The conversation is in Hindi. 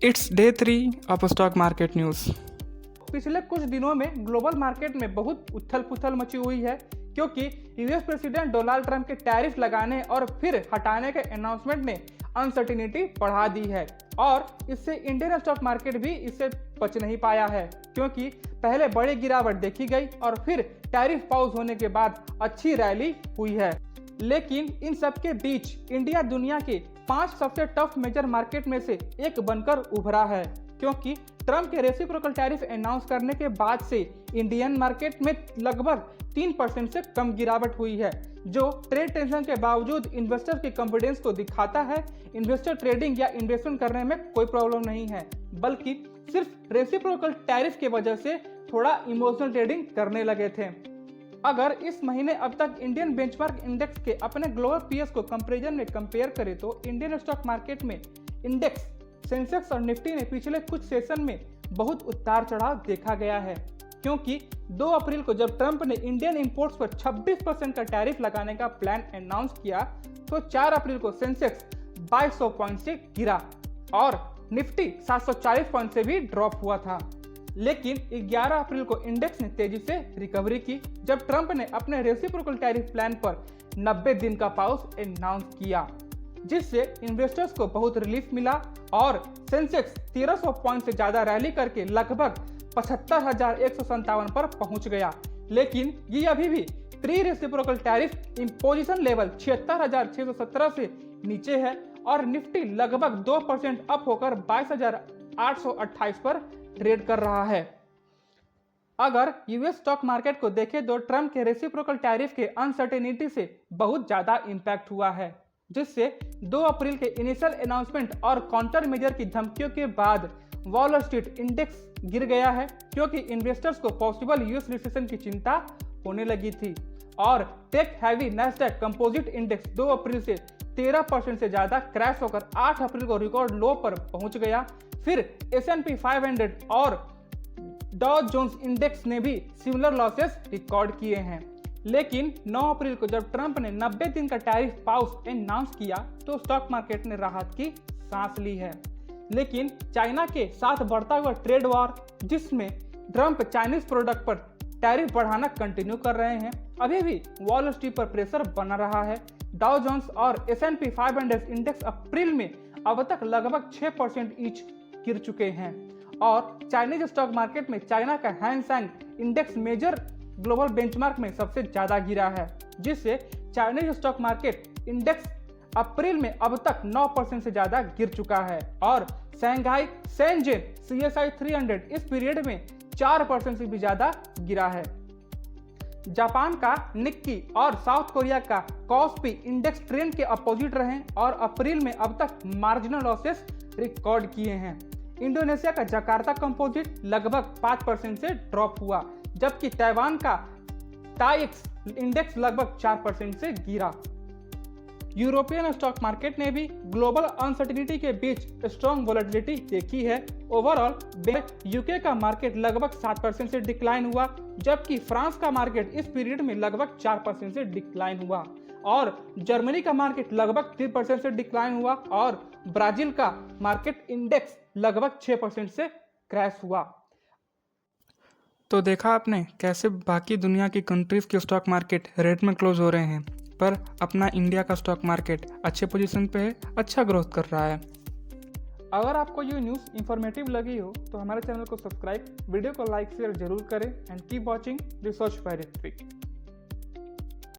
It's day 3 of stock market news. पिछले कुछ दिनों में ग्लोबल मार्केट में बहुत उथल पुथल मची हुई है क्योंकि यूएस प्रेसिडेंट डोनाल्ड ट्रंप के टैरिफ लगाने और फिर हटाने के अनाउंसमेंट ने अनसर्टिनिटी बढ़ा दी है और इससे इंडियन स्टॉक मार्केट भी इससे बच नहीं पाया है क्योंकि पहले बड़ी गिरावट देखी गई और फिर टैरिफ पॉज होने के बाद अच्छी रैली हुई है। लेकिन इन सब के बीच इंडिया दुनिया के 5 सबसे टफ मेजर मार्केट में से एक बनकर उभरा है क्योंकि ट्रंप के रेसिप्रोकल टैरिफ अनाउंस करने के बाद से इंडियन मार्केट में लगभग 3% से कम गिरावट हुई है, जो ट्रेड टेंशन के बावजूद इन्वेस्टर के कॉन्फिडेंस को दिखाता है। इन्वेस्टर ट्रेडिंग या इन्वेस्टमेंट करने में कोई प्रॉब्लम नहीं है, बल्कि सिर्फ रेसिप्रोकल टैरिफ की वजह से थोड़ा इमोशनल ट्रेडिंग करने लगे थे। अगर इस महीने अब तक इंडियन बेंचमार्क इंडेक्स के अपने ग्लोबल पीएस को कंपैरिजन में कंपेयर करें तो इंडियन स्टॉक मार्केट में इंडेक्स सेंसेक्स और निफ्टी ने पिछले कुछ सेशन में बहुत उतार चढ़ाव देखा गया है क्योंकि 2 अप्रैल को जब ट्रंप ने इंडियन इंपोर्ट्स पर 26% का टैरिफ लगाने का प्लान अनाउंस किया तो 4 अप्रैल को सेंसेक्स 2200 पॉइंट से गिरा और निफ्टी 740 पॉइंट से भी ड्रॉप हुआ था। लेकिन 11 अप्रैल को इंडेक्स ने तेजी से रिकवरी की जब ट्रंप ने अपने रेसिप्रोकल टैरिफ प्लान पर 90 दिन का पॉज अनाउंस किया, जिससे इन्वेस्टर्स को बहुत रिलीफ मिला और सेंसेक्स 1300 पॉइंट से ज्यादा रैली करके लगभग 75,157 पर पहुंच गया। लेकिन ये अभी भी pre reciprocal tariff imposition level 76,617 से नीचे है और निफ्टी लगभग 2% अप होकर 22,828 पर ट्रेड कर रहा है। अगर यूएस स्टॉक मार्केट को देखें तो ट्रंप के रेसिप्रोकल टैरिफ के अनसर्टेनिटी से बहुत ज्यादा इंपैक्ट हुआ है, जिससे 2 अप्रैल के इनिशियल अनाउंसमेंट और काउंटर मेजर की धमकियों के बाद वॉल स्ट्रीट इंडेक्स गिर गया है क्योंकि इन्वेस्टर्स को पॉसिबल यूएस रिसेशन की चिंता होने लगी थी और tech heavy Nasdaq composite index 2 April से 13% से ज्यादा क्रैश होकर 8 अप्रैल को रिकॉर्ड लो पर पहुंच गया। फिर S&P 500 और डॉ जोन्स इंडेक्स ने भी सिमिलर लॉसेस रिकॉर्ड किए हैं। लेकिन 9 अप्रैल को जब ट्रंप ने 90 दिन का टैरिफ पॉज अनाउंस किया तो स्टॉक मार्केट ने राहत की सांस ली है। लेकिन चाइना के साथ बढ़ता हुआ ट्रेड वॉर, जिसमें ट्रंप चाइनीज प्रोडक्ट पर टैरिफ बढ़ाना कंटिन्यू कर रहे हैं, अभी भी वॉल स्ट्रीट पर प्रेशर बना रहा है। डॉ जोन्स और S&P 500 इंडेक्स अप्रैल में अब तक लगभग 6% ईच गिर चुके हैं और चाइनीज स्टॉक मार्केट में चाइना का hang index major global benchmark में सबसे ज्यादा गिरा है, जिससे चाइनीज स्टॉक मार्केट इंडेक्स अप्रैल में अब तक 9% से ज्यादा गिर चुका है और शंघाई शेंजेन CSI 300 इस पीरियड में 4% से भी ज्यादा गिरा है। जापान का निक्की और साउथ कोरिया का कॉस्पी इंडेक्स ट्रेंड के अपोजिट रहे और अप्रैल में अब तक मार्जिनल लॉसेस रिकॉर्ड किए हैं। इंडोनेशिया का जकार्ता कंपोजिट लगभग 5% से ड्रॉप हुआ, जबकि ताइवान का टाइक्स इंडेक्स लगभग 4% से गिरा। यूरोपियन स्टॉक मार्केट ने भी ग्लोबल अनसर्टिनिटी के बीच स्ट्रॉन्ग वोलेटिलिटी देखी है। ओवरऑल यूके का मार्केट लगभग 7% से डिक्लाइन हुआ, जबकि फ्रांस का मार्केट इस पीरियड में लगभग 4% से डिक्लाइन हुआ और जर्मनी का मार्केट लगभग 3% से डिक्लाइन हुआ और ब्राजील का मार्केट इंडेक्स लगभग 6% से क्रैश हुआ। तो देखा आपने कैसे बाकी दुनिया की कंट्रीज के स्टॉक मार्केट रेड में क्लोज हो रहे हैं, पर अपना इंडिया का स्टॉक मार्केट अच्छे पोजीशन पे है, अच्छा ग्रोथ कर रहा है। अगर आपको ये न्यूज़ इंफॉर्मेटिव लगी हो तो हमारे चैनल को सब्सक्राइब, वीडियो को लाइक शेयर जरूर करें and keep watching research by Ritwik.